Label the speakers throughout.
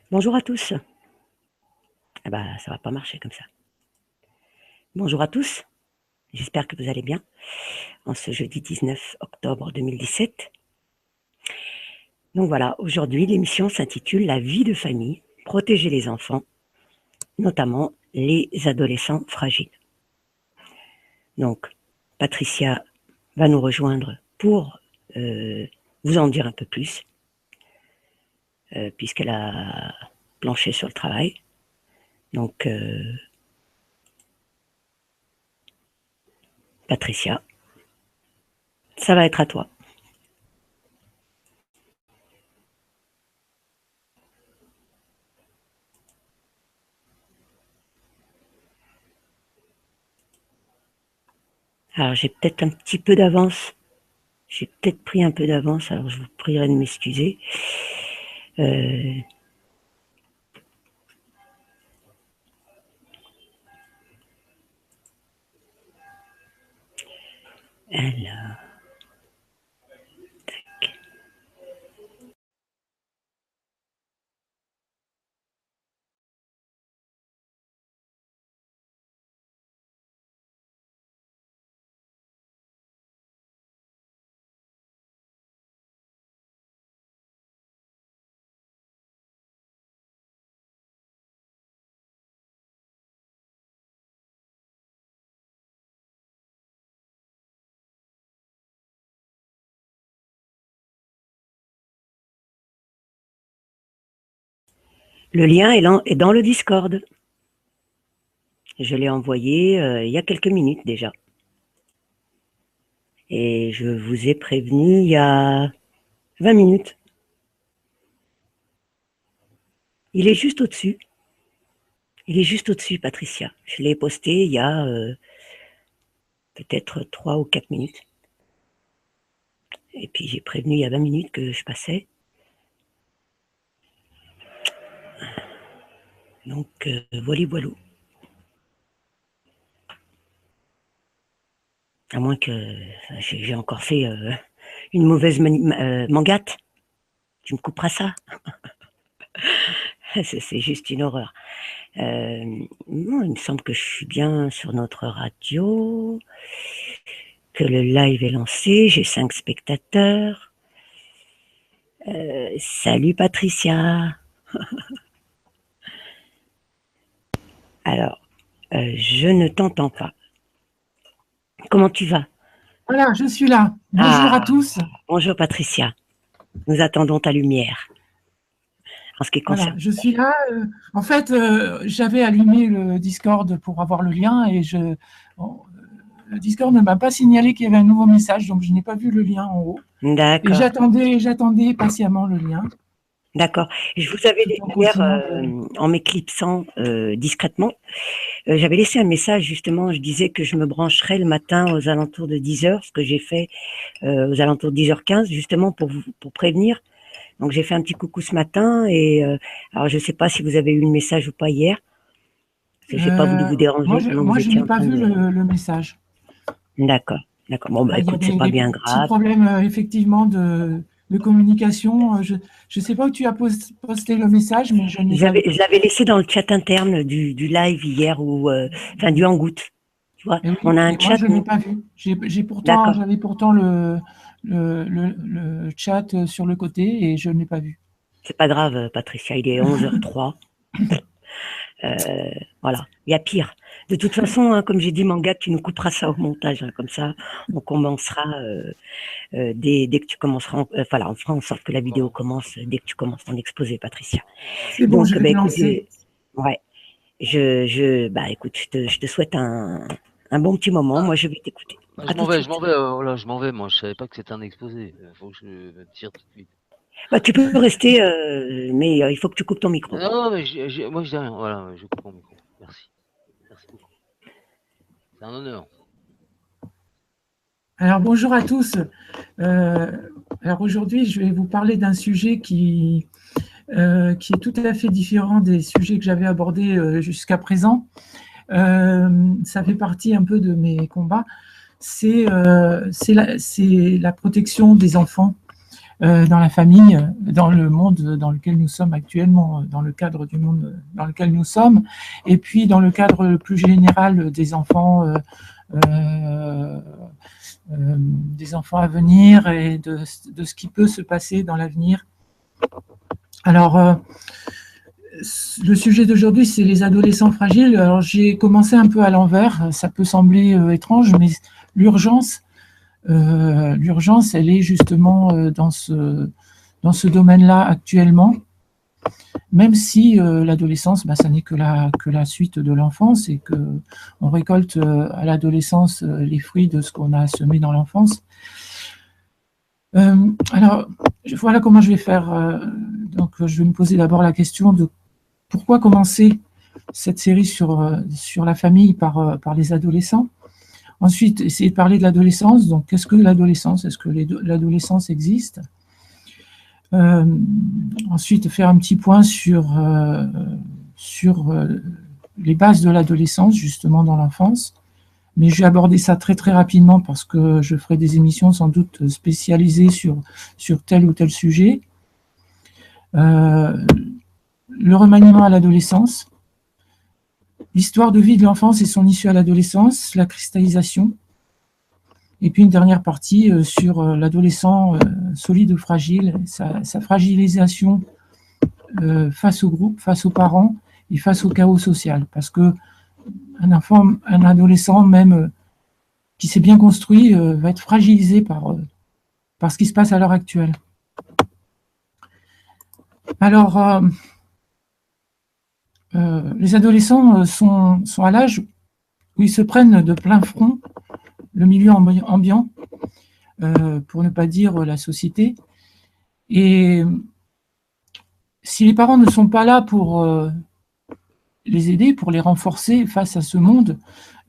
Speaker 1: Bonjour à tous. Ah bah, ça va pas marcher comme ça. Bonjour à tous, j'espère que vous allez bien en ce jeudi 19 octobre 2017. Donc voilà, aujourd'hui l'émission s'intitule La vie de famille, protéger les enfants, notamment les adolescents fragiles. Donc Patricia va nous rejoindre pour vous en dire un peu plus, puisqu'elle a planché sur le travail. Donc Patricia, ça va être à toi. Alors j'ai peut-être un petit peu d'avance. J'ai peut-être pris un peu d'avance, alors je vous prierai de m'excuser. Alors, tac. Le lien est dans le Discord. Je l'ai envoyé il y a quelques minutes déjà. Et je vous ai prévenu il y a 20 minutes. Il est juste au-dessus. Il est juste au-dessus, Patricia. Je l'ai posté il y a peut-être 3 ou 4 minutes. Et puis j'ai prévenu il y a 20 minutes que je passais. Donc voilà, voilà. À moins que j'ai encore fait une mauvaise mangate. Tu me couperas ça. C'est juste une horreur. Non, il me semble que je suis bien sur notre radio, que le live est lancé, j'ai 5 spectateurs. Salut Patricia. Alors, je ne t'entends pas. Comment tu vas?
Speaker 2: Voilà, je suis là. Bonjour à tous.
Speaker 1: Bonjour Patricia. Nous attendons ta lumière. En ce qui concerne.
Speaker 2: Voilà, je suis là. En fait, j'avais allumé le Discord pour avoir le lien et le Discord ne m'a pas signalé qu'il y avait un nouveau message, donc je n'ai pas vu le lien en haut. Et
Speaker 1: D'accord.
Speaker 2: j'attendais patiemment le lien.
Speaker 1: D'accord. Je vous avais hier, en m'éclipsant discrètement, j'avais laissé un message justement, je disais que je me brancherais le matin aux alentours de 10h, ce que j'ai fait aux alentours de 10h15, justement pour prévenir. Donc j'ai fait un petit coucou ce matin et alors je ne sais pas si vous avez eu le message ou pas hier. Je n'ai pas voulu vous déranger pendant que vous
Speaker 2: Moi, je
Speaker 1: étiez
Speaker 2: n'ai
Speaker 1: en
Speaker 2: pas
Speaker 1: train
Speaker 2: vu
Speaker 1: de.
Speaker 2: le message.
Speaker 1: D'accord, d'accord. Bon, bah
Speaker 2: Il y a
Speaker 1: écoute, c'est pas
Speaker 2: des
Speaker 1: bien
Speaker 2: petits
Speaker 1: grave.
Speaker 2: problèmes effectivement de communication. Je ne sais pas où tu as posté le message, mais je n'ai pas vu.
Speaker 1: Je l'avais laissé dans le chat interne du live hier ou enfin du Hangout. Tu vois,
Speaker 2: Et
Speaker 1: on
Speaker 2: oui,
Speaker 1: a un
Speaker 2: et moi,
Speaker 1: chat.
Speaker 2: je n'ai pas vu.
Speaker 1: D'accord.
Speaker 2: J'avais pourtant le chat sur le côté et je n'ai pas vu.
Speaker 1: C'est pas grave, Patricia. Il est 11h03. Voilà, il y a pire. De toute façon, hein, comme j'ai dit, Manga, tu nous couperas ça au montage, hein, comme ça, on commencera dès que tu commenceras. Voilà, on fera en sorte que la vidéo commence dès que tu commences ton exposé, Patricia.
Speaker 2: C'est bon, je
Speaker 1: Donc,
Speaker 2: vais
Speaker 1: bah,
Speaker 2: te
Speaker 1: écoute,
Speaker 2: lancer.
Speaker 1: ouais, bah, écoute, je te souhaite un bon petit moment.
Speaker 3: Ah,
Speaker 1: Moi, je vais t'écouter. À
Speaker 3: je
Speaker 1: tout
Speaker 3: m'en
Speaker 1: de
Speaker 3: vais,
Speaker 1: suite.
Speaker 3: voilà, je m'en vais, moi, je savais pas que c'était un exposé. Faut que je tire tout de suite.
Speaker 1: Bah, tu peux rester, mais il faut que tu coupes ton micro.
Speaker 3: Non, mais moi, je dis rien, voilà, je coupe mon micro. Merci. Merci beaucoup. C'est un honneur.
Speaker 2: Alors, bonjour à tous. Alors, aujourd'hui, je vais vous parler d'un sujet qui est tout à fait différent des sujets que j'avais abordés jusqu'à présent. Ça fait partie un peu de mes combats. C'est la protection des enfants dans la famille, dans le monde dans lequel nous sommes actuellement, dans le cadre du monde dans lequel nous sommes, et puis dans le cadre plus général des enfants à venir et de ce qui peut se passer dans l'avenir. Alors, le sujet d'aujourd'hui, c'est les adolescents fragiles. Alors, j'ai commencé un peu à l'envers, ça peut sembler étrange, mais l'urgence, elle est justement dans ce domaine-là actuellement, même si l'adolescence, ça n'est que la suite de l'enfance et qu'on récolte à l'adolescence les fruits de ce qu'on a semé dans l'enfance. Alors, voilà comment je vais faire. Donc, je vais me poser d'abord la question de pourquoi commencer cette série sur la famille par les adolescents. Ensuite, essayer de parler de l'adolescence. Donc, qu'est-ce que l'adolescence? Est-ce que l'adolescence existe? Ensuite, faire un petit point sur les bases de l'adolescence, justement dans l'enfance. Mais je vais aborder ça très très rapidement parce que je ferai des émissions sans doute spécialisées sur tel ou tel sujet. Le remaniement à l'adolescence, l'histoire de vie de l'enfance et son issue à l'adolescence, la cristallisation, et puis une dernière partie sur l'adolescent solide ou fragile, sa fragilisation face au groupe, face aux parents et face au chaos social. Parce que un adolescent même qui s'est bien construit va être fragilisé par ce qui se passe à l'heure actuelle. Alors, les adolescents sont à l'âge où ils se prennent de plein front le milieu ambiant, pour ne pas dire la société. Et si les parents ne sont pas là pour les aider, pour les renforcer face à ce monde,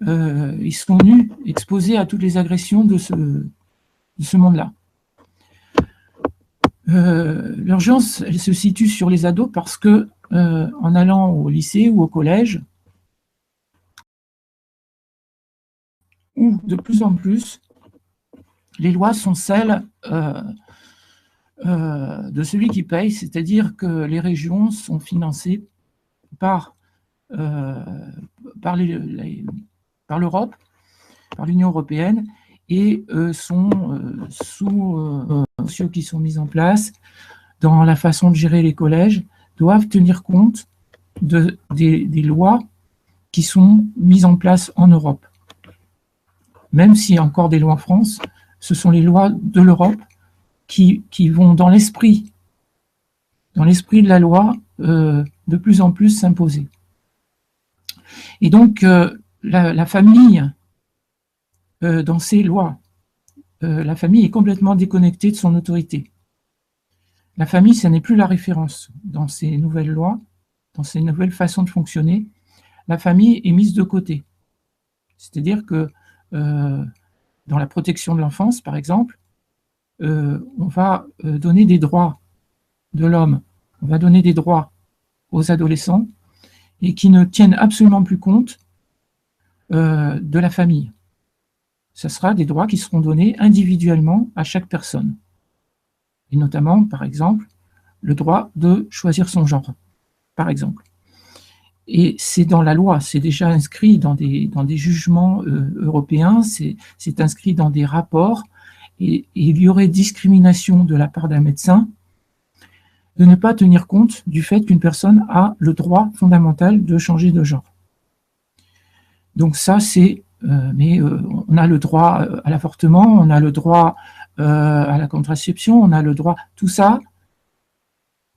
Speaker 2: ils sont nus, exposés à toutes les agressions de ce monde-là. L'urgence, elle se situe sur les ados parce que en allant au lycée ou au collège, où de plus en plus, les lois sont celles de celui qui paye, c'est-à-dire que les régions sont financées par l'Europe, par l'Union européenne, et sont sous ceux qui sont mis en place dans la façon de gérer les collèges, doivent tenir compte des lois qui sont mises en place en Europe. Même s'il y a encore des lois en France, ce sont les lois de l'Europe qui vont dans l'esprit de la loi de plus en plus s'imposer. Et donc, la famille, dans ces lois, la famille est complètement déconnectée de son autorité. La famille, ça n'est plus la référence dans ces nouvelles lois, dans ces nouvelles façons de fonctionner. La famille est mise de côté. C'est-à-dire que dans la protection de l'enfance, par exemple, on va donner des droits de l'homme, on va donner des droits aux adolescents et qui ne tiennent absolument plus compte de la famille. Ce sera des droits qui seront donnés individuellement à chaque personne. Et notamment, par exemple, le droit de choisir son genre, par exemple. Et c'est dans la loi, c'est déjà inscrit dans des jugements européens, c'est inscrit dans des rapports, et il y aurait discrimination de la part d'un médecin de ne pas tenir compte du fait qu'une personne a le droit fondamental de changer de genre. Donc ça, c'est... on a le droit à l'avortement, on a le droit à la contraception, on a le droit... Tout ça,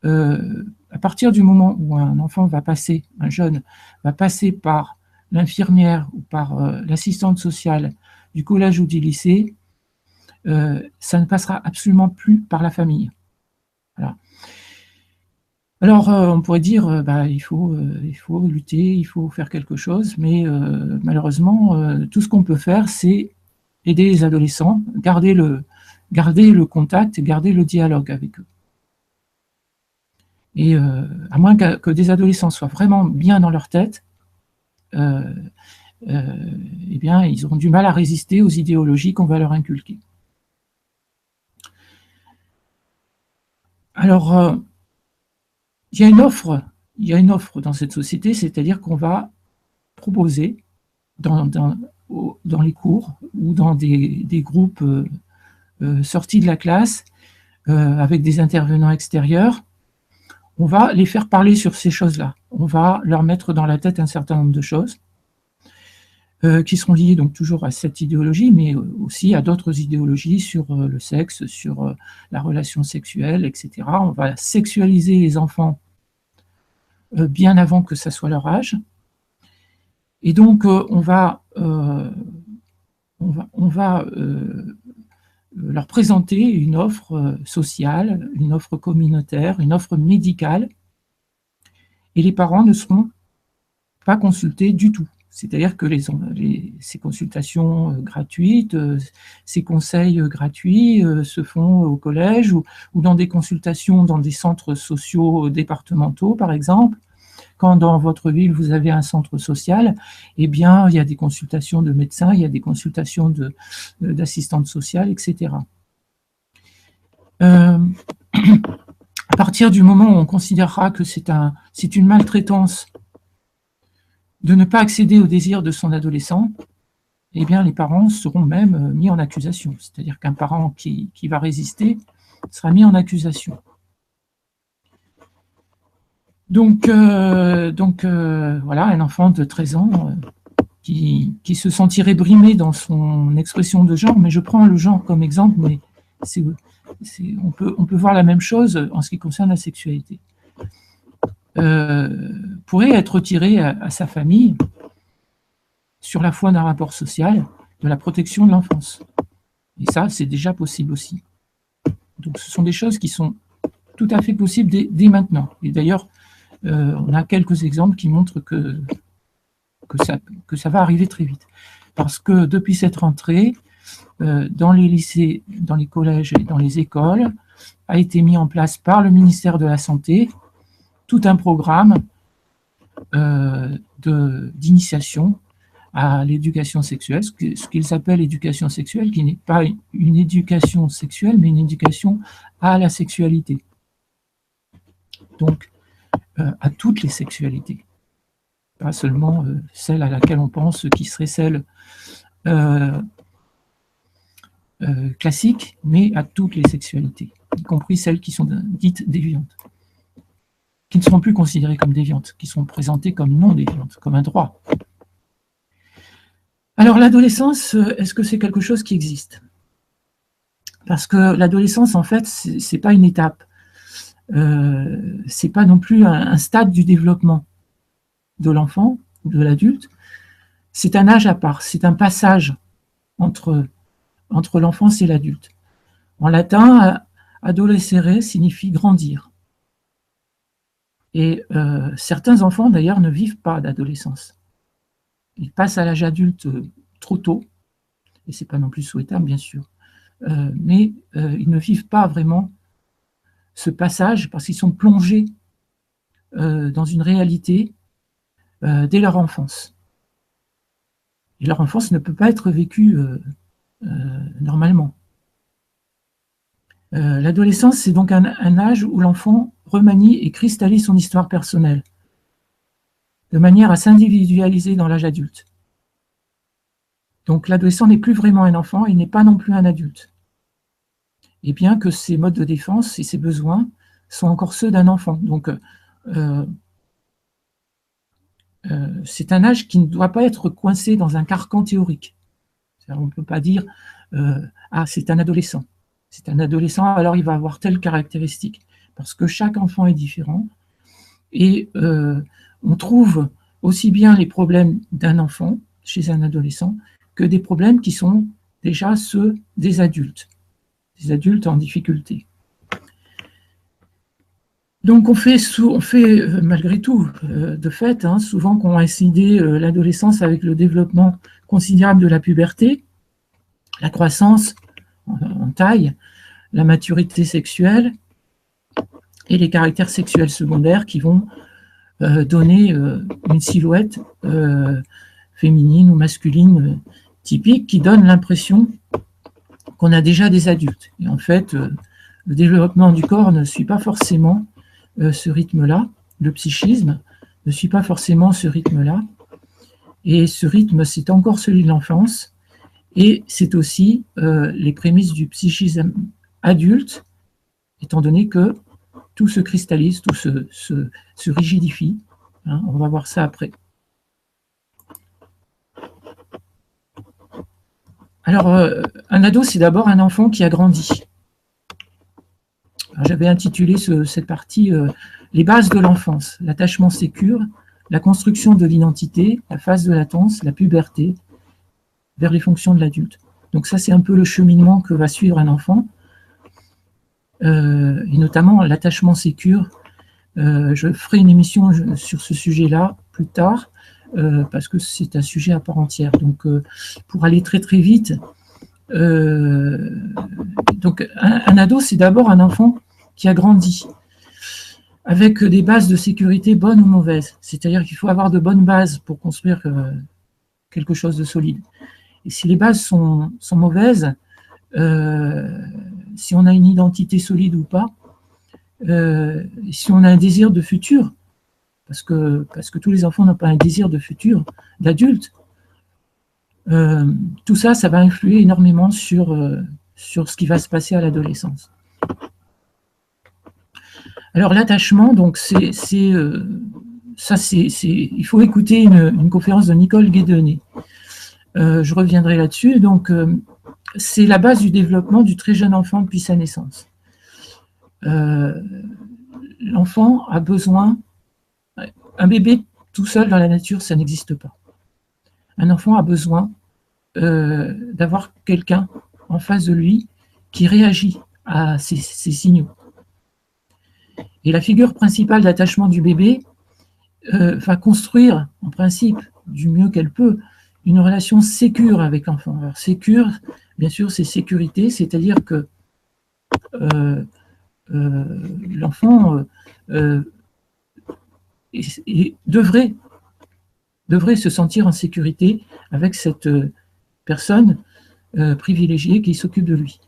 Speaker 2: à partir du moment où un enfant va passer, un jeune, va passer par l'infirmière ou par l'assistante sociale du collège ou du lycée, ça ne passera absolument plus par la famille. Voilà. Alors, on pourrait dire, il faut lutter, il faut faire quelque chose, mais malheureusement, tout ce qu'on peut faire, c'est aider les adolescents, garder le contact, garder le dialogue avec eux. Et à moins que des adolescents soient vraiment bien dans leur tête, eh bien, ils auront du mal à résister aux idéologies qu'on va leur inculquer. Alors, il y a une offre dans cette société, c'est-à-dire qu'on va proposer dans les cours ou dans des groupes sortis de la classe avec des intervenants extérieurs, on va les faire parler sur ces choses-là. On va leur mettre dans la tête un certain nombre de choses qui seront liées donc toujours à cette idéologie, mais aussi à d'autres idéologies sur le sexe, sur la relation sexuelle, etc. On va sexualiser les enfants bien avant que ça soit leur âge. Et donc, on va leur présenter une offre sociale, une offre communautaire, une offre médicale, et les parents ne seront pas consultés du tout. C'est-à-dire que ces consultations gratuites, ces conseils gratuits se font au collège ou dans des consultations dans des centres sociaux départementaux, par exemple. Quand dans votre ville, vous avez un centre social, eh bien, il y a des consultations de médecins, il y a des consultations d'assistantes sociales, etc. À partir du moment où on considérera que c'est une maltraitance de ne pas accéder au désir de son adolescent, eh bien, les parents seront même mis en accusation. C'est-à-dire qu'un parent qui va résister sera mis en accusation. Donc voilà, un enfant de 13 ans qui se sentirait brimé dans son expression de genre, mais je prends le genre comme exemple, mais on peut voir la même chose en ce qui concerne la sexualité. Pourrait être retiré à sa famille sur la foi d'un rapport social de la protection de l'enfance. Et ça, c'est déjà possible aussi. Donc ce sont des choses qui sont tout à fait possibles dès maintenant. Et d'ailleurs, on a quelques exemples qui montrent que ça va arriver très vite. Parce que depuis cette rentrée, dans les lycées, dans les collèges et dans les écoles, a été mis en place par le ministère de la Santé tout un programme d'initiation à l'éducation sexuelle, ce qu'ils appellent éducation sexuelle, qui n'est pas une éducation sexuelle, mais une éducation à la sexualité. Donc, à toutes les sexualités, pas seulement celle à laquelle on pense qui serait celle classique, mais à toutes les sexualités, y compris celles qui sont dites déviantes, qui ne seront plus considérées comme déviantes, qui sont présentées comme non déviantes, comme un droit. Alors l'adolescence, est-ce que c'est quelque chose qui existe? Parce que l'adolescence, en fait, c'est pas une étape. C'est pas non plus un stade du développement de l'enfant ou de l'adulte. C'est un âge à part, c'est un passage entre l'enfance et l'adulte. En latin, adolescere signifie grandir. Et certains enfants, d'ailleurs, ne vivent pas d'adolescence. Ils passent à l'âge adulte trop tôt, et c'est pas non plus souhaitable, bien sûr, mais ils ne vivent pas vraiment ce passage parce qu'ils sont plongés dans une réalité dès leur enfance. Et leur enfance ne peut pas être vécue normalement. L'adolescence, c'est donc un âge où l'enfant remanie et cristallise son histoire personnelle, de manière à s'individualiser dans l'âge adulte. Donc l'adolescent n'est plus vraiment un enfant, il n'est pas non plus un adulte. Et bien que ses modes de défense et ses besoins sont encore ceux d'un enfant. Donc c'est un âge qui ne doit pas être coincé dans un carcan théorique. On ne peut pas dire ah, c'est un adolescent. C'est un adolescent, alors il va avoir telle caractéristique. Parce que chaque enfant est différent. Et on trouve aussi bien les problèmes d'un enfant chez un adolescent que des problèmes qui sont déjà ceux des adultes en difficulté. Donc on fait malgré tout, de fait, souvent qu'on a coïncidé l'adolescence avec le développement considérable de la puberté, la croissance en taille, la maturité sexuelle et les caractères sexuels secondaires qui vont donner une silhouette féminine ou masculine typique qui donne l'impression qu'on a déjà des adultes. Et en fait, Le développement du corps ne suit pas forcément ce rythme-là. Le psychisme ne suit pas forcément ce rythme-là. Et ce rythme, c'est encore celui de l'enfance. Et c'est aussi les prémices du psychisme adulte, étant donné que tout se cristallise, tout se rigidifie. Hein, on va voir ça après. Alors, un ado, c'est d'abord un enfant qui a grandi. J'avais intitulé cette partie les bases de l'enfance, l'attachement sécure, la construction de l'identité, la phase de latence, la puberté, vers les fonctions de l'adulte. Donc ça, c'est un peu le cheminement que va suivre un enfant, et notamment l'attachement sécure. Je ferai une émission sur ce sujet-là plus tard, parce que c'est un sujet à part entière. Donc, pour aller très très vite, donc un ado, c'est d'abord un enfant qui a grandi, avec des bases de sécurité bonnes ou mauvaises. C'est-à-dire qu'il faut avoir de bonnes bases pour construire quelque chose de solide. Et si les bases sont mauvaises, si on a une identité solide ou pas, si on a un désir de futur, parce que tous les enfants n'ont pas un désir de futur, d'adulte, tout ça, ça va influer énormément sur ce qui va se passer à l'adolescence. Alors l'attachement, donc il faut écouter une conférence de Nicole Guédonné. Je reviendrai là-dessus. Donc c'est la base du développement du très jeune enfant depuis sa naissance. L'enfant a besoin, un bébé tout seul dans la nature, ça n'existe pas. Un enfant a besoin d'avoir quelqu'un en face de lui qui réagit à ces signaux. Et la figure principale d'attachement du bébé va construire, en principe, du mieux qu'elle peut, une relation sécure avec l'enfant. Alors, sécure, bien sûr, c'est sécurité, c'est-à-dire que l'enfant devrait se sentir en sécurité avec cette personne privilégiée qui s'occupe de lui.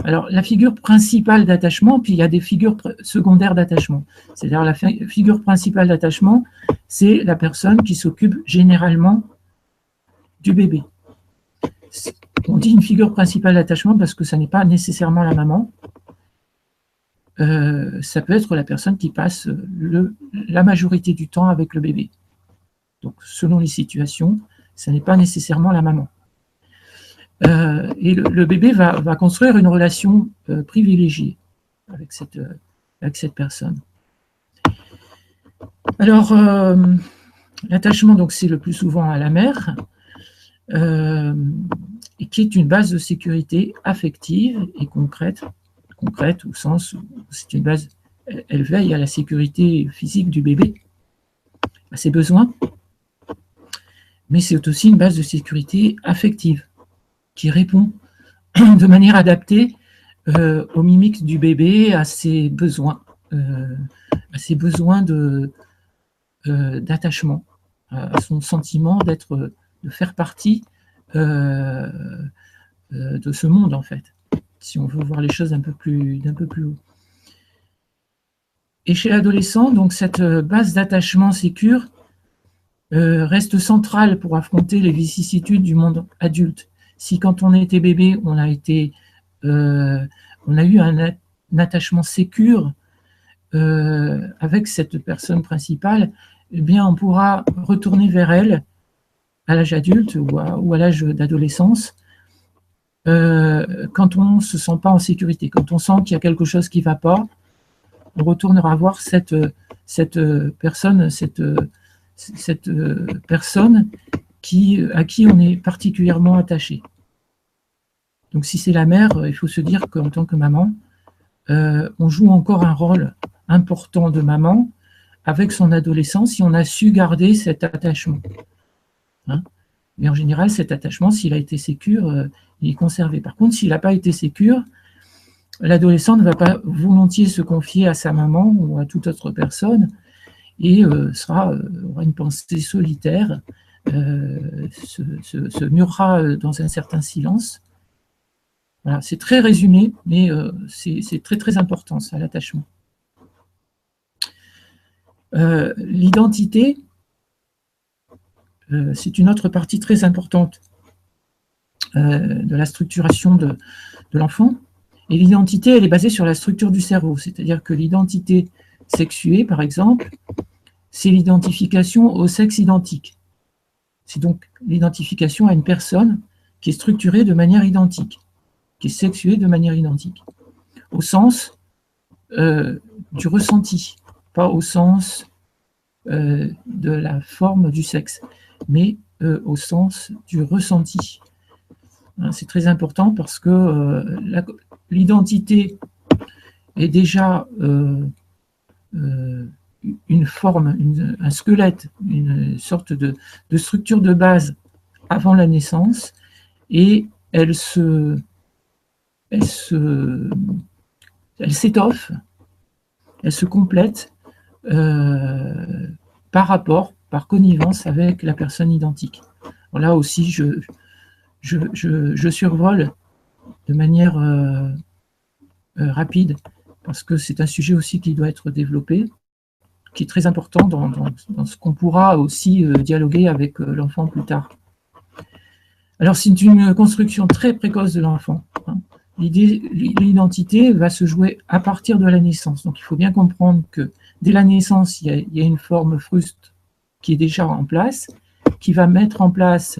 Speaker 2: Alors, la figure principale d'attachement, puis il y a des figures secondaires d'attachement. C'est-à-dire la figure principale d'attachement, c'est la personne qui s'occupe généralement du bébé. On dit une figure principale d'attachement parce que ça n'est pas nécessairement la maman. Ça peut être la personne qui passe la majorité du temps avec le bébé. Donc, selon les situations, ça n'est pas nécessairement la maman. Et le bébé va construire une relation privilégiée avec cette personne. Alors, l'attachement, donc, c'est le plus souvent à la mère, et qui est une base de sécurité affective et concrète au sens où c'est une base, elle veille à la sécurité physique du bébé, à ses besoins, mais c'est aussi une base de sécurité affective qui répond de manière adaptée aux mimiques du bébé, à ses besoins d'attachement, à son sentiment de faire partie de ce monde, en fait, si on veut voir les choses d'un peu plus haut. Et chez l'adolescent, donc cette base d'attachement sécure reste centrale pour affronter les vicissitudes du monde adulte. Si quand on était bébé, on a eu un attachement sécure avec cette personne principale, eh bien, on pourra retourner vers elle à l'âge adulte ou à l'âge d'adolescence quand on ne se sent pas en sécurité, quand on sent qu'il y a quelque chose qui ne va pas, on retournera voir cette personne à qui on est particulièrement attaché. Donc si c'est la mère, il faut se dire qu'en tant que maman, on joue encore un rôle important de maman avec son adolescent si on a su garder cet attachement. Hein? Mais en général, cet attachement, s'il a été sécure, il est conservé. Par contre, s'il n'a pas été sécure, l'adolescent ne va pas volontiers se confier à sa maman ou à toute autre personne et aura une pensée solitaire, se murera dans un certain silence Voilà, c'est très résumé, mais c'est très très important, ça, l'attachement. L'identité, c'est une autre partie très importante de la structuration de l'enfant. Et l'identité, elle est basée sur la structure du cerveau, c'est-à-dire que l'identité sexuée, par exemple, c'est l'identification au sexe identique. C'est donc l'identification à une personne qui est structurée de manière identique, qui est sexuée de manière identique, au sens du ressenti, pas au sens de la forme du sexe, mais au sens du ressenti. C'est très important parce que l'identité est déjà une forme, un squelette, une sorte de structure de base avant la naissance, et elle s'étoffe, elle se complète par rapport, par connivence avec la personne identique. Là aussi, je survole de manière rapide, parce que c'est un sujet aussi qui doit être développé, qui est très important dans ce qu'on pourra aussi dialoguer avec l'enfant plus tard. Alors, c'est une construction très précoce de l'enfant. L'identité va se jouer à partir de la naissance. Donc, il faut bien comprendre que dès la naissance, il y a une forme fruste qui est déjà en place, qui va mettre en place,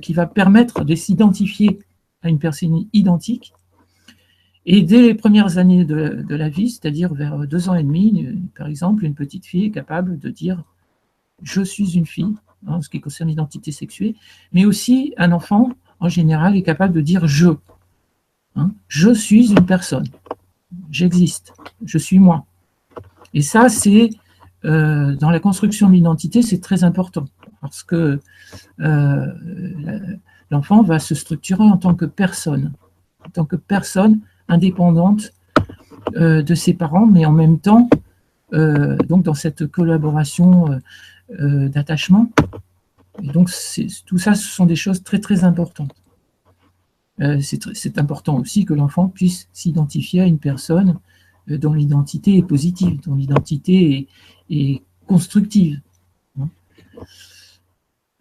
Speaker 2: qui va permettre de s'identifier à une personne identique. Et dès les premières années de la vie, c'est-à-dire vers 2 ans et demi, par exemple, une petite fille est capable de dire « je suis une fille », en ce qui concerne l'identité sexuée, mais aussi un enfant, en général, est capable de dire « je ». Je suis une personne, j'existe, je suis moi. Et ça, c'est, dans la construction de l'identité, c'est très important, parce que l'enfant va se structurer en tant que personne indépendante de ses parents, mais en même temps, donc dans cette collaboration d'attachement. Et donc, tout ça, ce sont des choses très, très importantes. C'est important aussi que l'enfant puisse s'identifier à une personne dont l'identité est positive, dont l'identité est constructive.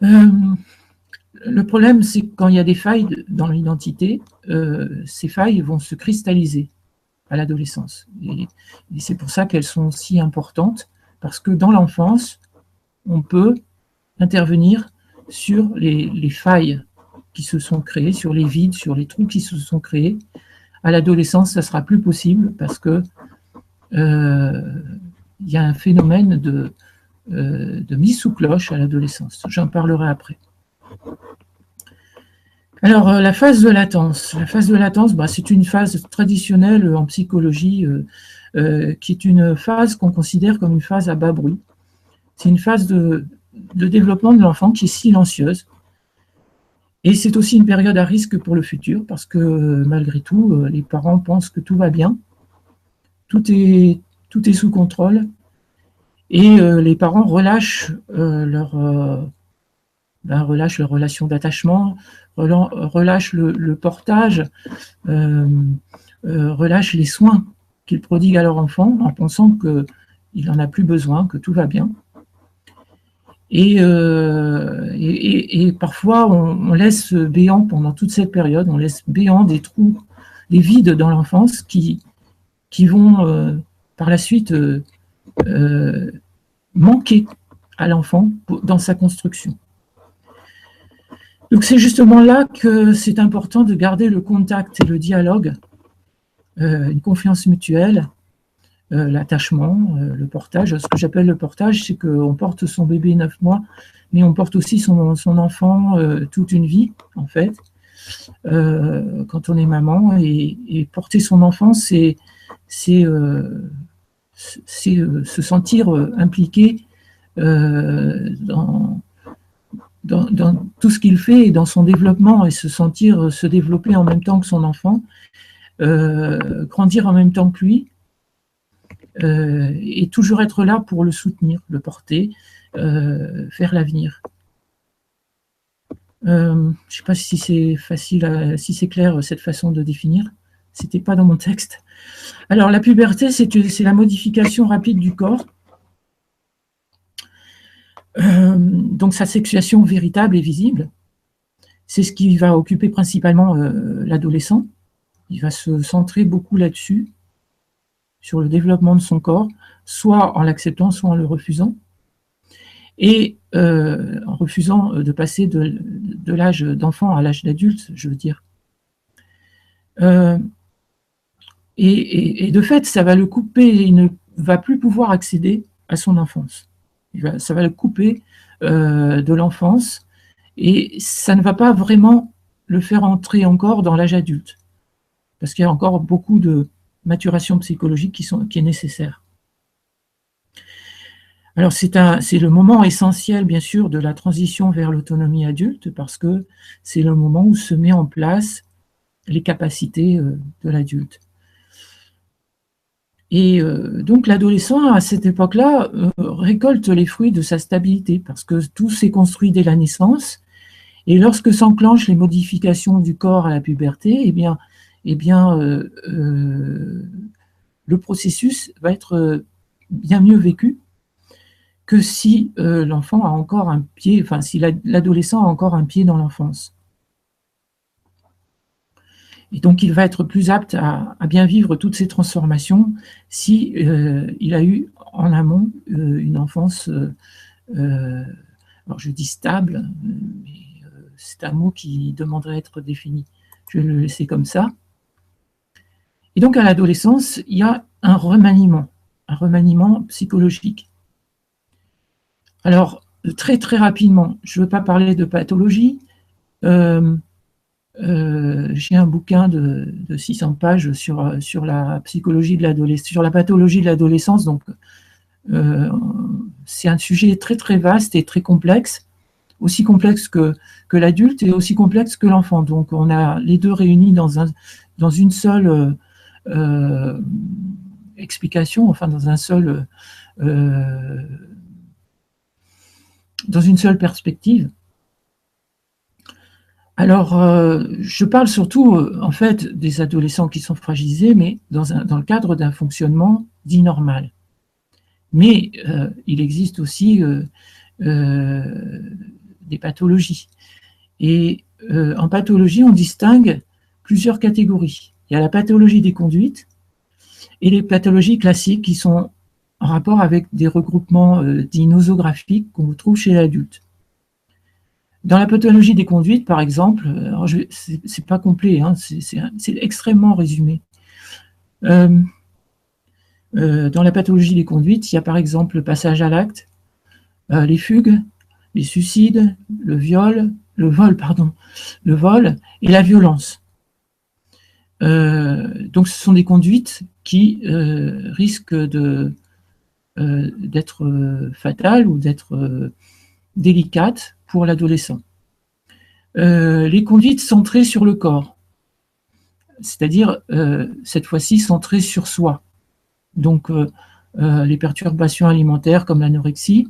Speaker 2: Le problème, c'est que quand il y a des failles dans l'identité, ces failles vont se cristalliser à l'adolescence. Et c'est pour ça qu'elles sont si importantes, parce que dans l'enfance, on peut intervenir sur les failles qui se sont créées, sur les vides, sur les trous qui se sont créés. À l'adolescence, ça sera plus possible parce que il y a un phénomène de mise sous cloche à l'adolescence. J'en parlerai après. Alors, la phase de latence. La phase de latence, c'est une phase traditionnelle en psychologie qui est une phase qu'on considère comme une phase à bas bruit. C'est une phase de développement de l'enfant qui est silencieuse. Et c'est aussi une période à risque pour le futur parce que malgré tout, les parents pensent que tout va bien, tout est sous contrôle, et les parents relâchent leur relation d'attachement, relâchent le portage, relâchent les soins qu'ils prodiguent à leur enfant en pensant qu'il n'en a plus besoin, que tout va bien. Et parfois, on laisse béant pendant toute cette période, on laisse béant des trous, des vides dans l'enfance qui vont par la suite manquer à l'enfant dans sa construction. Donc c'est justement là que c'est important de garder le contact et le dialogue, une confiance mutuelle, l'attachement, le portage. Ce que j'appelle le portage, c'est qu'on porte son bébé 9 mois, mais on porte aussi son enfant toute une vie, en fait, quand on est maman. Et porter son enfant, c'est se sentir impliqué dans tout ce qu'il fait et dans son développement, et se développer en même temps que son enfant, grandir en même temps que lui, et toujours être là pour le soutenir, le porter, faire l'avenir. Je ne sais pas si c'est facile, si c'est clair cette façon de définir. C'était pas dans mon texte. Alors, la puberté, c'est la modification rapide du corps. Donc, sa sexuation véritable et visible. C'est ce qui va occuper principalement l'adolescent. Il va se centrer beaucoup là-dessus, sur le développement de son corps, soit en l'acceptant, soit en le refusant. Et en refusant de passer de l'âge d'enfant à l'âge d'adulte, je veux dire. Et de fait, ça va le couper, il ne va plus pouvoir accéder à son enfance. Ça va le couper de l'enfance, et ça ne va pas vraiment le faire entrer encore dans l'âge adulte, parce qu'il y a encore beaucoup de maturation psychologique qui est nécessaire. Alors c'est le moment essentiel, bien sûr, de la transition vers l'autonomie adulte, parce que c'est le moment où se met en place les capacités de l'adulte. Et donc l'adolescent, à cette époque-là, récolte les fruits de sa stabilité, parce que tout s'est construit dès la naissance, et lorsque s'enclenchent les modifications du corps à la puberté, le processus va être bien mieux vécu que si l'enfant a encore un pied, enfin si l'adolescent a encore un pied dans l'enfance. Et donc il va être plus apte à bien vivre toutes ces transformations si il a eu en amont une enfance, alors je dis stable, mais c'est un mot qui demanderait à être défini. Je vais le laisser comme ça. Et donc à l'adolescence, il y a un remaniement psychologique. Alors, très très rapidement, je ne veux pas parler de pathologie. J'ai un bouquin de 600 pages sur la psychologie de l'adolescence, sur la pathologie de l'adolescence. Donc, c'est un sujet très très vaste et très complexe, aussi complexe que l'adulte et aussi complexe que l'enfant. Donc, on a les deux réunis dans une seule explication, enfin dans une seule perspective. Alors, je parle surtout, en fait, des adolescents qui sont fragilisés, mais dans le cadre d'un fonctionnement dit normal. Mais il existe aussi des pathologies. Et en pathologie, on distingue plusieurs catégories. Il y a la pathologie des conduites et les pathologies classiques qui sont en rapport avec des regroupements dits nosographiques qu'on trouve chez l'adulte. Dans la pathologie des conduites, par exemple, c'est pas complet, hein, c'est extrêmement résumé. Dans la pathologie des conduites, il y a par exemple le passage à l'acte, les fugues, les suicides, le vol et la violence. Donc ce sont des conduites qui risquent d'être fatales ou d'être délicates pour l'adolescent. Les conduites centrées sur le corps, c'est-à-dire cette fois-ci centrées sur soi. Donc les perturbations alimentaires comme l'anorexie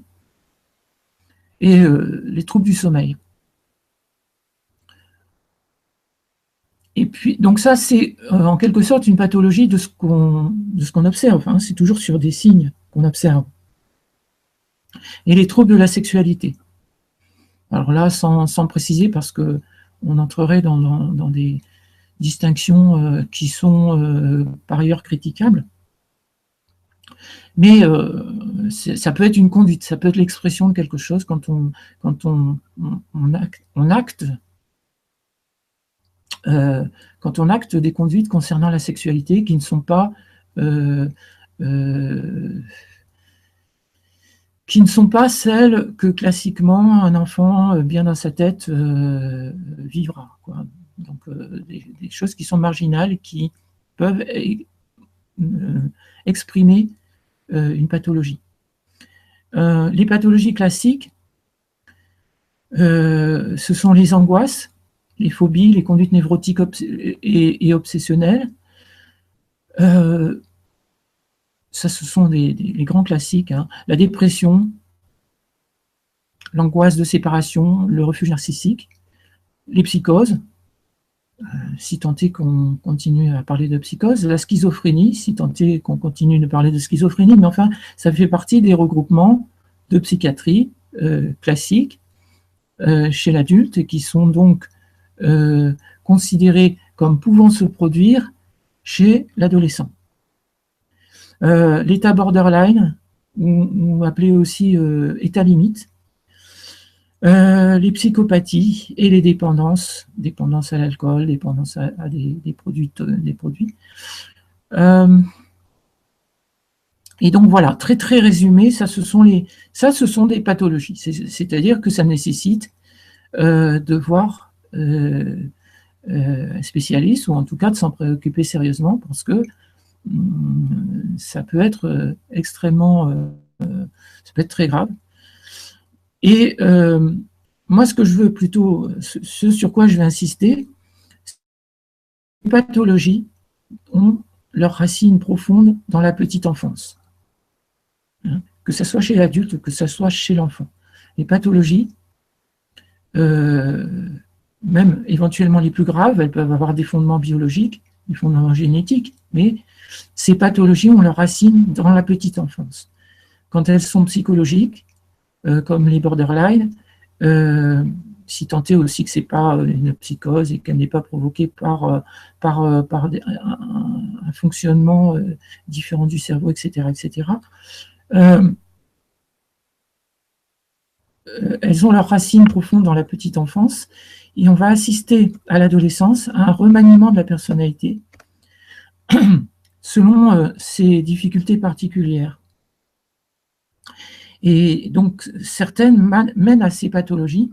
Speaker 2: et les troubles du sommeil. Et puis, donc ça, c'est en quelque sorte une pathologie de ce qu'on observe, hein, c'est toujours sur des signes qu'on observe. Et les troubles de la sexualité. Alors là, sans préciser, parce qu'on entrerait dans des distinctions qui sont par ailleurs critiquables. Mais ça peut être une conduite, ça peut être l'expression de quelque chose quand on acte des conduites concernant la sexualité qui ne sont pas celles que classiquement un enfant bien dans sa tête vivra, quoi. Donc des choses qui sont marginales, qui peuvent exprimer une pathologie. Les pathologies classiques, ce sont les angoisses, les phobies, les conduites névrotiques et obsessionnelles. Ça, ce sont les grands classiques, hein. La dépression, l'angoisse de séparation, le refuge narcissique. les psychoses, si tant est qu'on continue à parler de psychose, la schizophrénie, si tant est qu'on continue de parler de schizophrénie, mais enfin, ça fait partie des regroupements de psychiatrie classiques chez l'adulte et qui sont donc considérés comme pouvant se produire chez l'adolescent. L'état borderline, ou appelé aussi état limite, les psychopathies et les dépendances, dépendance à l'alcool, dépendance à des produits. Et donc voilà, très très résumé, ça ce sont des pathologies, c'est-à-dire que ça nécessite de voir un spécialiste, ou en tout cas de s'en préoccuper sérieusement, parce que ça peut être extrêmement, ça peut être très grave. Et moi, ce que je veux plutôt, ce sur quoi je vais insister, les pathologies ont leurs racines profondes dans la petite enfance. Que ce soit chez l'adulte, que ce soit chez l'enfant. Les pathologies, même éventuellement les plus graves, elles peuvent avoir des fondements biologiques, des fondements génétiques, mais ces pathologies ont leurs racines dans la petite enfance. Quand elles sont psychologiques, comme les borderline, si tant est aussi que ce n'est pas une psychose et qu'elle n'est pas provoquée par un fonctionnement différent du cerveau, etc., elles ont leurs racines profondes dans la petite enfance, et on va assister à l'adolescence à un remaniement de la personnalité selon ses difficultés particulières. Et donc, certaines mènent à ces pathologies.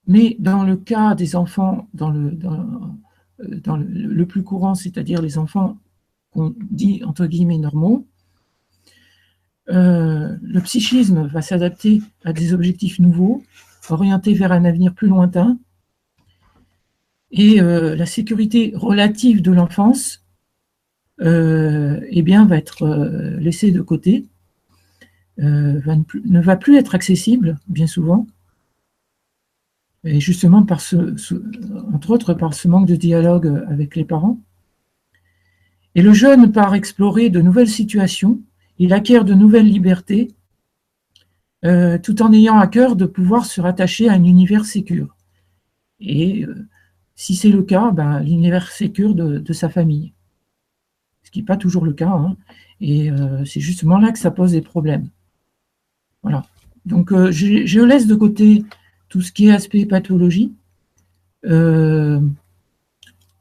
Speaker 2: Mais dans le cas des enfants, dans le plus courant, c'est-à-dire les enfants qu'on dit entre guillemets normaux, le psychisme va s'adapter à des objectifs nouveaux, orientés vers un avenir plus lointain, et la sécurité relative de l'enfance va être laissée de côté, ne va plus être accessible, bien souvent, et justement entre autres par ce manque de dialogue avec les parents. Et le jeune part explorer de nouvelles situations, il acquiert de nouvelles libertés, tout en ayant à cœur de pouvoir se rattacher à un univers sécure. Et si c'est le cas, l'univers sécure de sa famille. Ce qui n'est pas toujours le cas, hein. Et c'est justement là que ça pose des problèmes. Voilà. Donc je laisse de côté tout ce qui est aspect pathologie,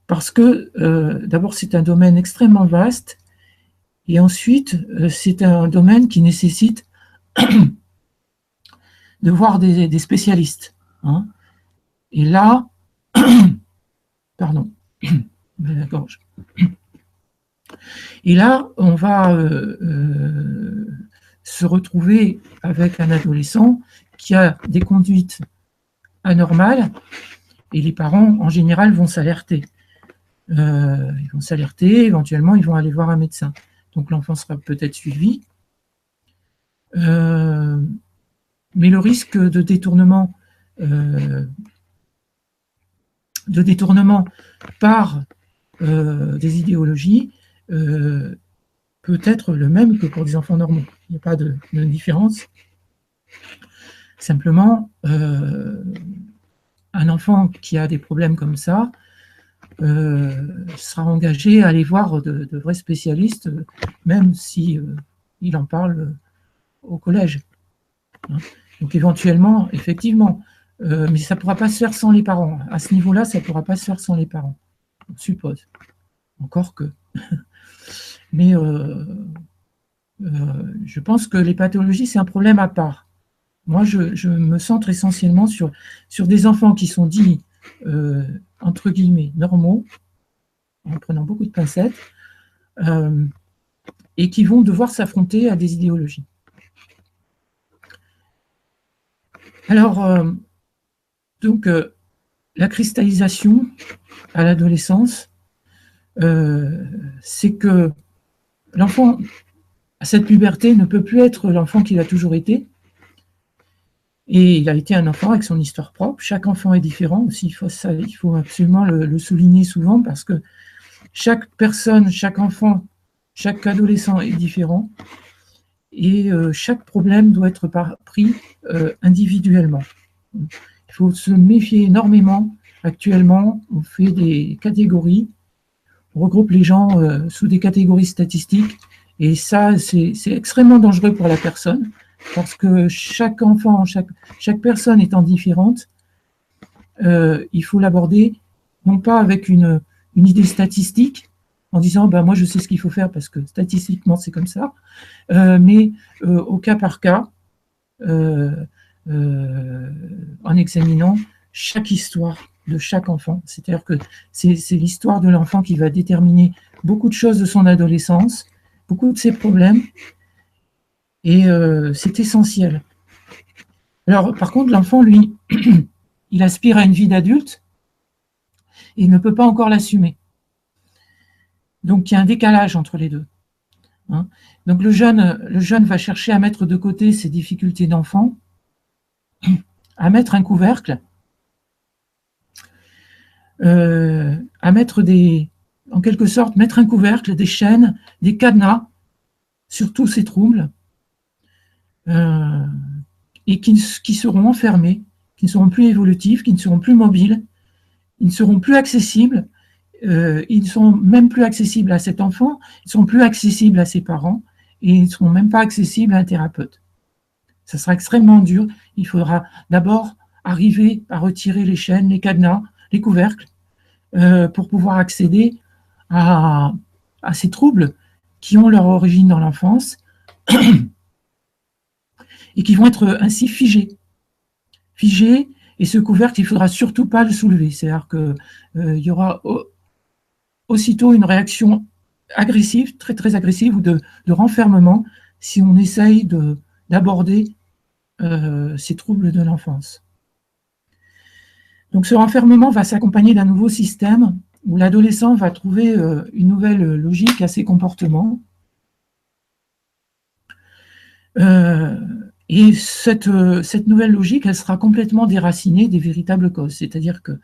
Speaker 2: parce que d'abord c'est un domaine extrêmement vaste, et ensuite c'est un domaine qui nécessite de voir des spécialistes, hein. Et là, pardon, la gorge. Et là, on va se retrouver avec un adolescent qui a des conduites anormales, et les parents, en général, vont s'alerter. Ils vont s'alerter, éventuellement, ils vont aller voir un médecin. Donc, l'enfant sera peut-être suivi. Mais le risque de détournement par des idéologies peut être le même que pour des enfants normaux. Il n'y a pas de différence. Simplement, un enfant qui a des problèmes comme ça sera engagé à aller voir de vrais spécialistes, même si il en parle au collège. Donc éventuellement, effectivement, mais ça ne pourra pas se faire sans les parents. À ce niveau-là, ça ne pourra pas se faire sans les parents, on suppose. Encore que. Mais je pense que les pathologies, c'est un problème à part. Moi, je me centre essentiellement sur des enfants qui sont dits, entre guillemets, normaux, en prenant beaucoup de pincettes, et qui vont devoir s'affronter à des idéologies. Alors, donc, la cristallisation à l'adolescence, c'est que l'enfant cette puberté ne peut plus être l'enfant qu'il a toujours été. Et il a été un enfant avec son histoire propre. Chaque enfant est différent aussi, il faut absolument le souligner souvent parce que chaque personne, chaque enfant, chaque adolescent est différent et chaque problème doit être pris individuellement. Il faut se méfier énormément. Actuellement, on fait des catégories, on regroupe les gens sous des catégories statistiques et ça, c'est extrêmement dangereux pour la personne. Parce que chaque enfant, chaque personne étant différente, il faut l'aborder non pas avec une idée statistique, en disant moi je sais ce qu'il faut faire parce que statistiquement c'est comme ça, mais au cas par cas, en examinant chaque histoire de chaque enfant. C'est-à-dire que c'est l'histoire de l'enfant qui va déterminer beaucoup de choses de son adolescence, beaucoup de ses problèmes, et c'est essentiel. Alors, par contre, l'enfant, lui, il aspire à une vie d'adulte et il ne peut pas encore l'assumer. Donc, il y a un décalage entre les deux. Hein. Donc, le jeune va chercher à mettre de côté ses difficultés d'enfant, à mettre un couvercle, à mettre en quelque sorte, mettre un couvercle, des chaînes, des cadenas sur tous ces troubles, et qui seront enfermés, qui ne seront plus évolutifs, qui ne seront plus mobiles, ils ne seront plus accessibles, ils ne seront même plus accessibles à cet enfant, ils ne seront plus accessibles à ses parents, et ils ne seront même pas accessibles à un thérapeute. Ça sera extrêmement dur. Il faudra d'abord arriver à retirer les chaînes, les cadenas, les couvercles, pour pouvoir accéder à ces troubles qui ont leur origine dans l'enfance, et qui vont être ainsi figés. Et ce couvercle, il ne faudra surtout pas le soulever. C'est-à-dire qu'il y aura aussitôt une réaction agressive, très très agressive, ou de renfermement, si on essaye d'aborder ces troubles de l'enfance. Donc ce renfermement va s'accompagner d'un nouveau système où l'adolescent va trouver une nouvelle logique à ses comportements. Et cette nouvelle logique, elle sera complètement déracinée des véritables causes. C'est-à-dire que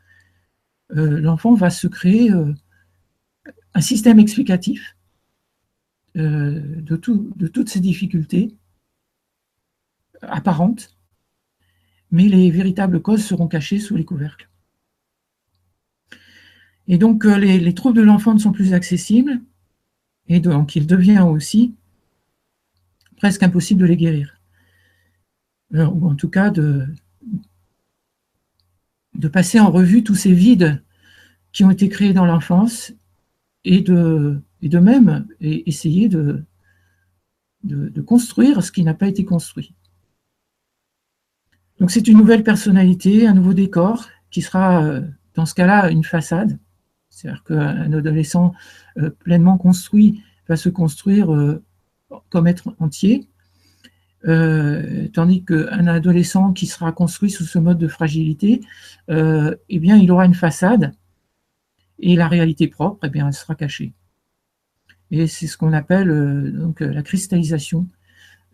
Speaker 2: l'enfant va se créer un système explicatif de toutes ces difficultés apparentes, mais les véritables causes seront cachées sous les couvercles. Et donc, les troubles de l'enfant ne sont plus accessibles, et donc il devient aussi presque impossible de les guérir. Ou en tout cas de passer en revue tous ces vides qui ont été créés dans l'enfance et de même essayer de construire ce qui n'a pas été construit. Donc c'est une nouvelle personnalité, un nouveau décor qui sera dans ce cas-là une façade. C'est-à-dire qu'un adolescent pleinement construit va se construire comme être entier, tandis qu'un adolescent qui sera construit sous ce mode de fragilité, eh bien, il aura une façade et la réalité propre, eh bien, elle sera cachée. Et c'est ce qu'on appelle donc la cristallisation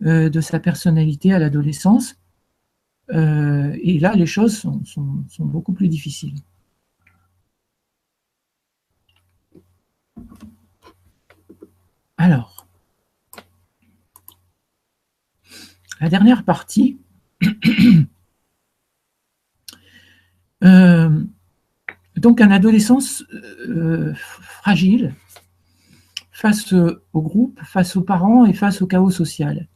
Speaker 2: de sa personnalité à l'adolescence. Et là, les choses sont beaucoup plus difficiles. Alors, la dernière partie, donc un adolescent fragile face au groupe, face aux parents et face au chaos social.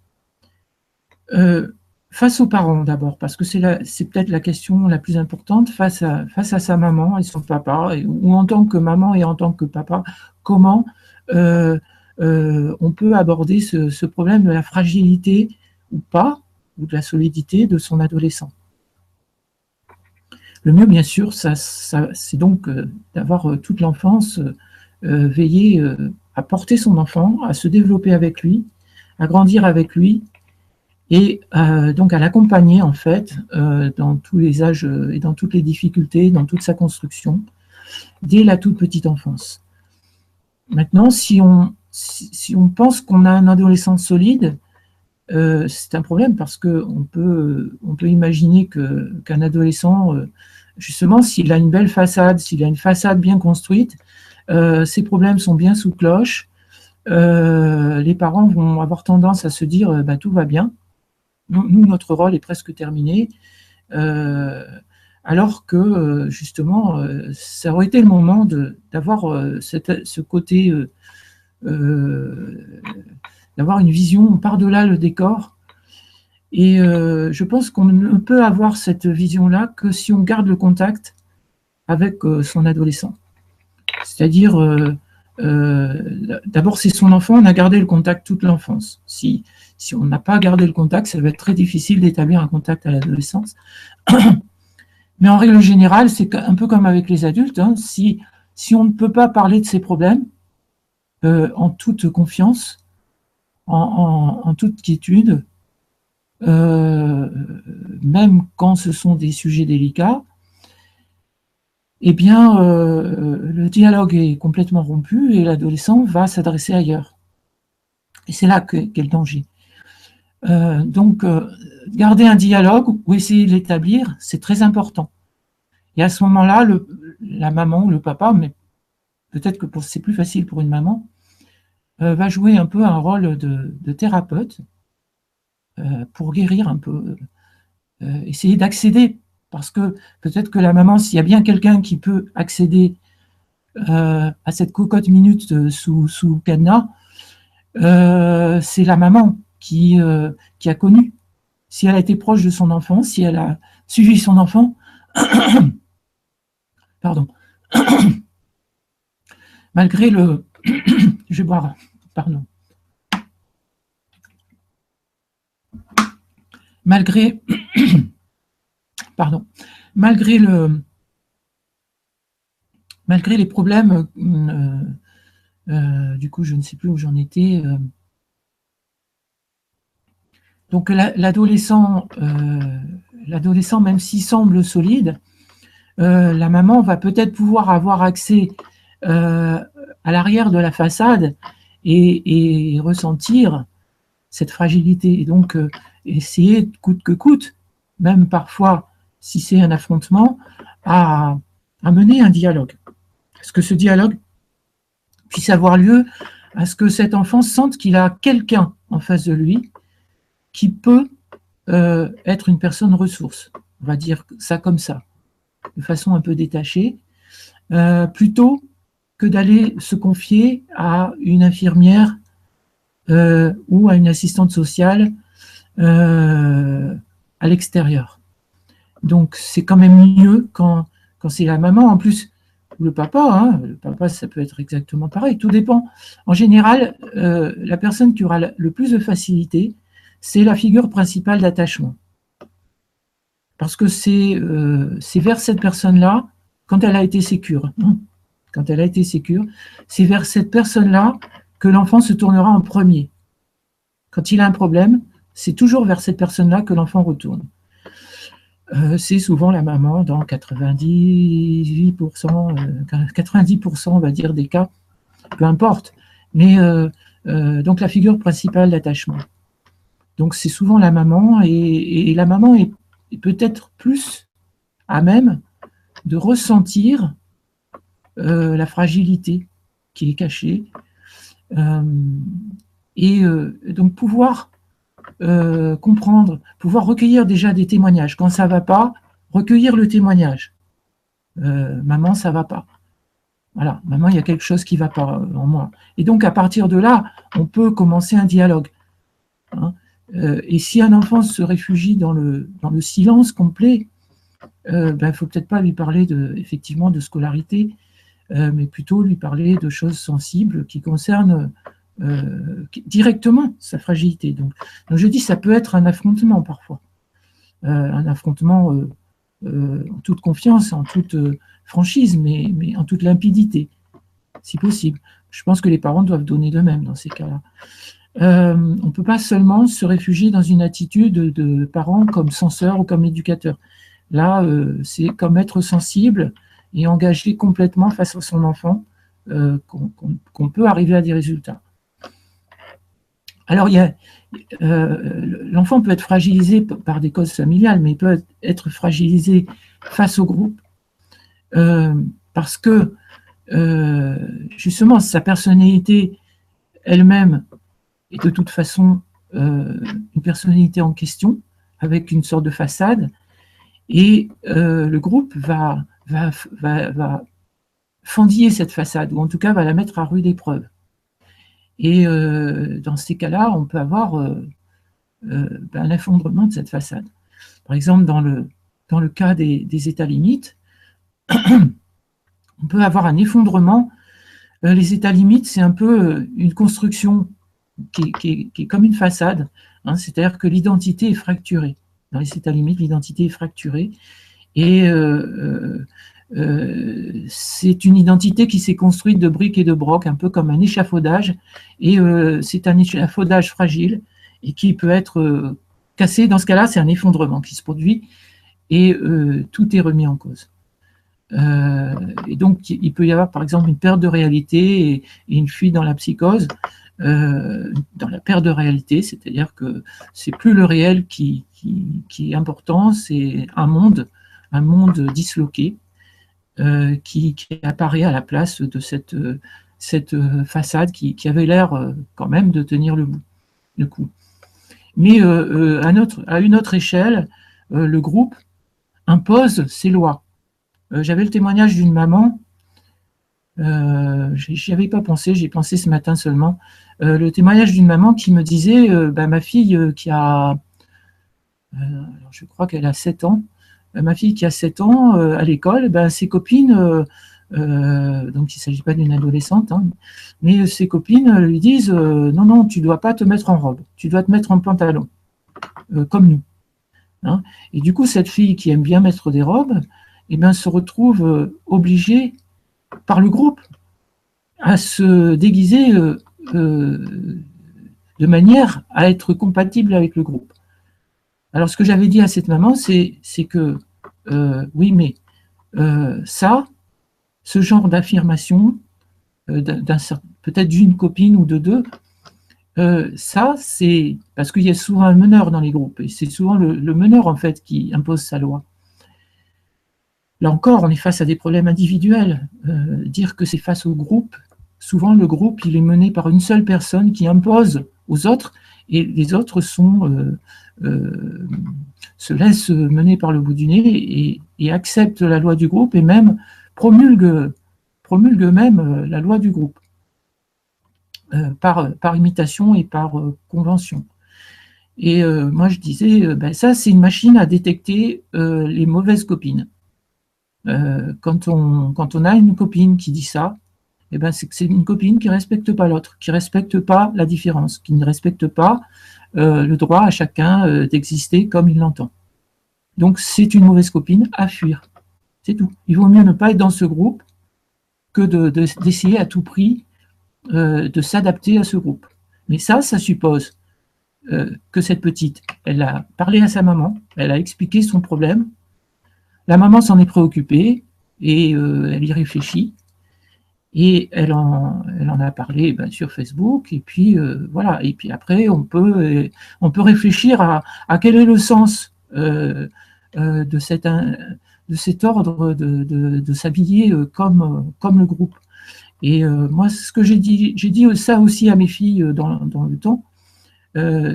Speaker 2: Face aux parents d'abord, parce que c'est peut-être la question la plus importante, face à sa maman et son papa, ou en tant que maman et en tant que papa, comment on peut aborder ce problème de la fragilité ou pas, ou de la solidité de son adolescent. Le mieux, bien sûr, c'est donc d'avoir toute l'enfance veiller à porter son enfant, à se développer avec lui, à grandir avec lui, et donc à l'accompagner en fait dans tous les âges et dans toutes les difficultés, dans toute sa construction, dès la toute petite enfance. Maintenant, si on si on pense qu'on a un adolescent solide, c'est un problème parce qu'on peut imaginer qu'un adolescent, justement, s'il a une belle façade, s'il a une façade bien construite, ses problèmes sont bien sous cloche, les parents vont avoir tendance à se dire tout va bien, nous, notre rôle est presque terminé, alors que justement, ça aurait été le moment d'avoir ce côté, d'avoir une vision par-delà le décor. Et je pense qu'on ne peut avoir cette vision-là que si on garde le contact avec son adolescent. C'est-à-dire, d'abord, c'est son enfant, on a gardé le contact toute l'enfance. Si on n'a pas gardé le contact, ça va être très difficile d'établir un contact à l'adolescence. Mais en règle générale, c'est un peu comme avec les adultes. Hein, si on ne peut pas parler de ses problèmes en toute confiance, en toute quiétude, même quand ce sont des sujets délicats, eh bien, le dialogue est complètement rompu et l'adolescent va s'adresser ailleurs. Et c'est là qu'est le danger. Donc, garder un dialogue ou essayer de l'établir, c'est très important. Et à ce moment-là, la maman ou le papa, mais peut-être que c'est plus facile pour une maman, va jouer un peu un rôle de thérapeute pour guérir un peu, essayer d'accéder, parce que peut-être que la maman, s'il y a bien quelqu'un qui peut accéder à cette cocotte minute sous cadenas, c'est la maman qui a connu. Si elle a été proche de son enfant, si elle a suivi son enfant, pardon, malgré le... Je vais boire, pardon. Malgré les problèmes, du coup, je ne sais plus où j'en étais. Donc, l'adolescent, même s'il semble solide, la maman va peut-être pouvoir avoir accès à l'arrière de la façade et ressentir cette fragilité. Et donc, essayer, coûte que coûte, même parfois, si c'est un affrontement, à mener un dialogue. Est-ce que ce dialogue puisse avoir lieu à ce que cet enfant sente qu'il a quelqu'un en face de lui qui peut être une personne ressource, on va dire ça comme ça, de façon un peu détachée, plutôt que d'aller se confier à une infirmière ou à une assistante sociale à l'extérieur. Donc, c'est quand même mieux quand c'est la maman, en plus, ou le papa, ça peut être exactement pareil, tout dépend. En général, la personne qui aura le plus de facilité, c'est la figure principale d'attachement. Parce que c'est vers cette personne-là, quand elle a été sécure, c'est vers cette personne-là que l'enfant se tournera en premier. Quand il a un problème, c'est toujours vers cette personne-là que l'enfant retourne. C'est souvent la maman dans 90%, on va dire, des cas, peu importe. Mais donc la figure principale d'attachement. Donc c'est souvent la maman, et la maman est peut-être plus à même de ressentir la fragilité qui est cachée, et donc pouvoir comprendre, pouvoir recueillir déjà des témoignages. Quand ça ne va pas, recueillir le témoignage. Maman, ça ne va pas. Voilà, maman, il y a quelque chose qui ne va pas en moi. Et donc, à partir de là, on peut commencer un dialogue. Et si un enfant se réfugie dans le silence complet, il ne faut peut-être pas lui parler effectivement de scolarité, mais plutôt lui parler de choses sensibles qui concernent directement sa fragilité. Donc je dis, ça peut être un affrontement parfois, un affrontement en toute confiance, en toute franchise, mais en toute limpidité, si possible. Je pense que les parents doivent donner d'eux-mêmes dans ces cas-là. On ne peut pas seulement se réfugier dans une attitude de parents comme censeur ou comme éducateur. Là, c'est comme être sensible et engagé complètement face à son enfant qu'on peut arriver à des résultats. Alors, l'enfant peut être fragilisé par des causes familiales, mais il peut être fragilisé face au groupe parce que, justement, sa personnalité elle-même est de toute façon une personnalité en question, avec une sorte de façade, et le groupe va fendiller cette façade, ou en tout cas va la mettre à rude épreuve. Et dans ces cas-là, on peut avoir un effondrement de cette façade. Par exemple, dans le cas des états limites, on peut avoir un effondrement. Les états limites, c'est un peu une construction qui est comme une façade, hein, c'est-à-dire que l'identité est fracturée. Dans les états limites, l'identité est fracturée, et c'est une identité qui s'est construite de briques et de brocs, un peu comme un échafaudage, et c'est un échafaudage fragile, et qui peut être cassé. Dans ce cas-là, c'est un effondrement qui se produit, et tout est remis en cause. Et donc, il peut y avoir, par exemple, une perte de réalité et une fuite dans la psychose, dans la perte de réalité, c'est-à-dire que c'est plus le réel qui est important, c'est un monde disloqué qui apparaît à la place de cette façade qui avait l'air quand même de tenir le coup. Mais à une autre échelle, le groupe impose ses lois. J'avais le témoignage d'une maman, j'y avais pas pensé, j'ai pensé ce matin seulement, le témoignage d'une maman qui me disait, ma fille qui a, alors je crois qu'elle a 7 ans, ma fille qui a 7 ans à l'école, ses copines, donc il ne s'agit pas d'une adolescente, hein, mais ses copines lui disent non, non, tu ne dois pas te mettre en robe, tu dois te mettre en pantalon, comme nous. Hein. Et du coup, cette fille qui aime bien mettre des robes, se retrouve obligée par le groupe à se déguiser de manière à être compatible avec le groupe. Alors, ce que j'avais dit à cette maman, c'est que oui, mais ce genre d'affirmation, peut-être d'une copine ou de deux, c'est parce qu'il y a souvent un meneur dans les groupes, et c'est souvent le meneur, en fait, qui impose sa loi. Là encore, on est face à des problèmes individuels. Dire que c'est face au groupe, souvent le groupe, il est mené par une seule personne qui impose aux autres, et les autres se laissent mener par le bout du nez et acceptent la loi du groupe, et même promulguent même la loi du groupe, par imitation et par convention. Et moi je disais, ça c'est une machine à détecter les mauvaises copines. Quand on a une copine qui dit ça, c'est que c'est une copine qui ne respecte pas l'autre, qui ne respecte pas la différence, qui ne respecte pas le droit à chacun d'exister comme il l'entend. Donc c'est une mauvaise copine à fuir. C'est tout. Il vaut mieux ne pas être dans ce groupe que d'essayer à tout prix de s'adapter à ce groupe. Mais ça suppose que cette petite, elle a parlé à sa maman, elle a expliqué son problème, la maman s'en est préoccupée et elle y réfléchit, et elle en a parlé sur Facebook, et puis voilà. Et puis après, on peut réfléchir à quel est le sens de cet ordre de s'habiller comme le groupe. Et moi, ce que j'ai dit ça aussi à mes filles dans le temps,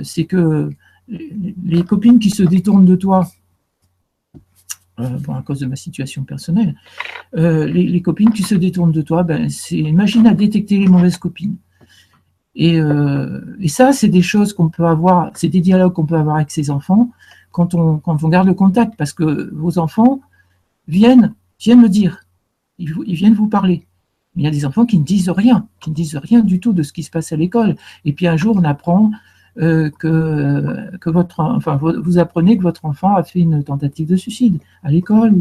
Speaker 2: c'est que les copines qui se détournent de toi, à cause de ma situation personnelle, les copines qui se détournent de toi, c'est une machine à détecter les mauvaises copines. Et ça, c'est des choses qu'on peut avoir, c'est des dialogues qu'on peut avoir avec ses enfants quand on garde le contact, parce que vos enfants viennent le dire, ils viennent vous parler. Il y a des enfants qui ne disent rien du tout de ce qui se passe à l'école. Et puis un jour, on apprend vous apprenez que votre enfant a fait une tentative de suicide à l'école,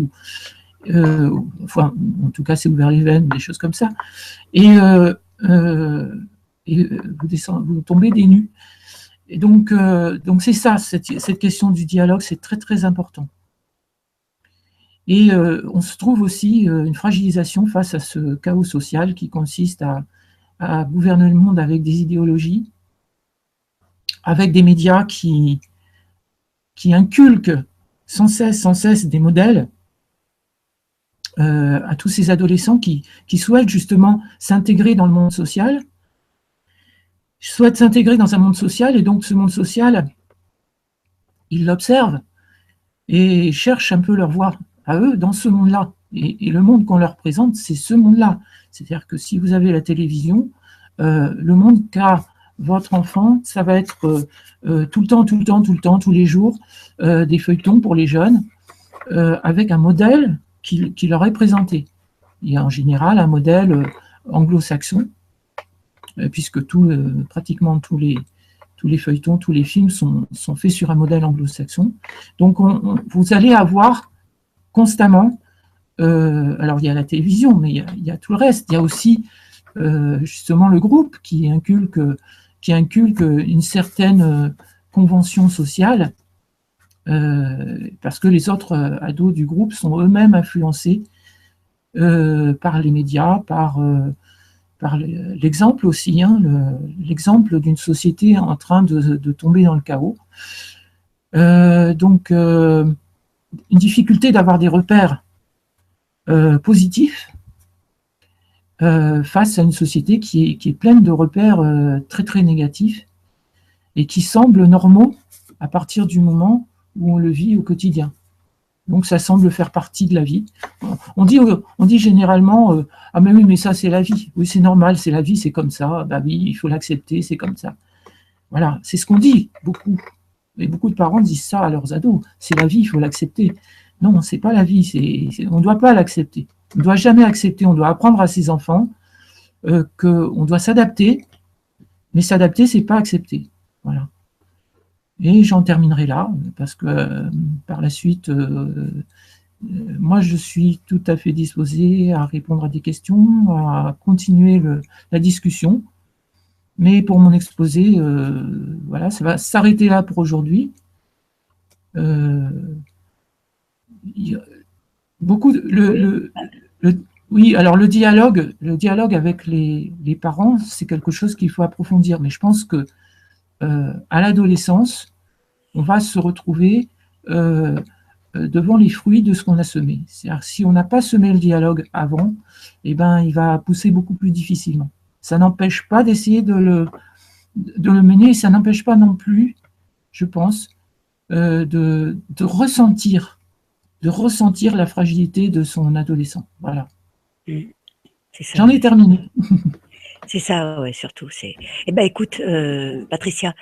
Speaker 2: en tout cas, c'est ouvert les veines, des choses comme ça. Et vous tombez des nues. Et donc c'est ça, cette question du dialogue, c'est très très important. Et on se trouve aussi une fragilisation face à ce chaos social qui consiste à gouverner le monde avec des idéologies avec des médias qui inculquent sans cesse des modèles à tous ces adolescents qui souhaitent justement s'intégrer dans le monde social, souhaitent s'intégrer dans un monde social, et donc ce monde social, ils l'observent et cherchent un peu leur voie à eux dans ce monde-là. Et le monde qu'on leur présente, c'est ce monde-là. C'est-à-dire que si vous avez la télévision, le monde qu'a votre enfant, ça va être tout le temps, tous les jours, des feuilletons pour les jeunes, avec un modèle qui leur est présenté. Il y a en général un modèle anglo-saxon, puisque pratiquement tous les feuilletons, tous les films sont faits sur un modèle anglo-saxon. Donc vous allez avoir constamment, alors il y a la télévision, mais il y a tout le reste. Il y a aussi justement le groupe qui inculque une certaine convention sociale, parce que les autres ados du groupe sont eux-mêmes influencés par les médias, par l'exemple aussi, hein, l'exemple d'une société en train de tomber dans le chaos. Donc, une difficulté d'avoir des repères positifs face à une société qui est pleine de repères très négatifs et qui semblent normaux à partir du moment où on le vit au quotidien. Donc ça semble faire partie de la vie. On dit généralement ah mais oui, mais ça c'est la vie. Oui, c'est normal, c'est la vie, c'est comme ça. Bah oui, il faut l'accepter, c'est comme ça. Voilà, c'est ce qu'on dit beaucoup. Et beaucoup de parents disent ça à leurs ados. C'est la vie, il faut l'accepter. Non, c'est pas la vie. On ne doit pas l'accepter. On ne doit jamais accepter. On doit apprendre à ses enfants qu'on doit s'adapter. Mais s'adapter, c'est pas accepter. Voilà. Et j'en terminerai là, parce que par la suite, moi je suis tout à fait disposée à répondre à des questions, à continuer la discussion. Mais pour mon exposé, voilà, ça va s'arrêter là pour aujourd'hui. Oui, alors le dialogue avec les parents, c'est quelque chose qu'il faut approfondir. Mais je pense que à l'adolescence, on va se retrouver devant les fruits de ce qu'on a semé. C'est-à-dire, si on n'a pas semé le dialogue avant, eh ben, il va pousser beaucoup plus difficilement. Ça n'empêche pas d'essayer de le mener, et ça n'empêche pas non plus, je pense, de ressentir la fragilité de son adolescent. Voilà. J'en ai terminé.
Speaker 1: C'est ça, ouais, surtout. Eh ben, écoute, Patricia,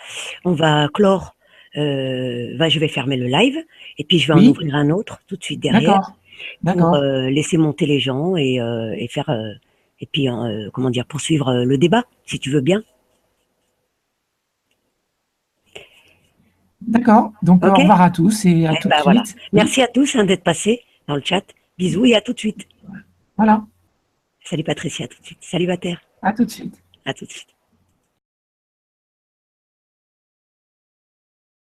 Speaker 1: on va clore. Je vais fermer le live et puis je vais en ouvrir un autre tout de suite derrière pour laisser monter les gens et faire et puis comment dire, poursuivre le débat, si tu veux bien.
Speaker 2: D'accord. Donc au revoir à tous et à tout de suite.
Speaker 1: Voilà. Merci à tous d'être passés dans le chat. Bisous et à tout de suite.
Speaker 2: Voilà.
Speaker 1: Salut Patricia, à tout de suite. Salut Vater.
Speaker 2: À tout de suite.
Speaker 1: À tout de suite.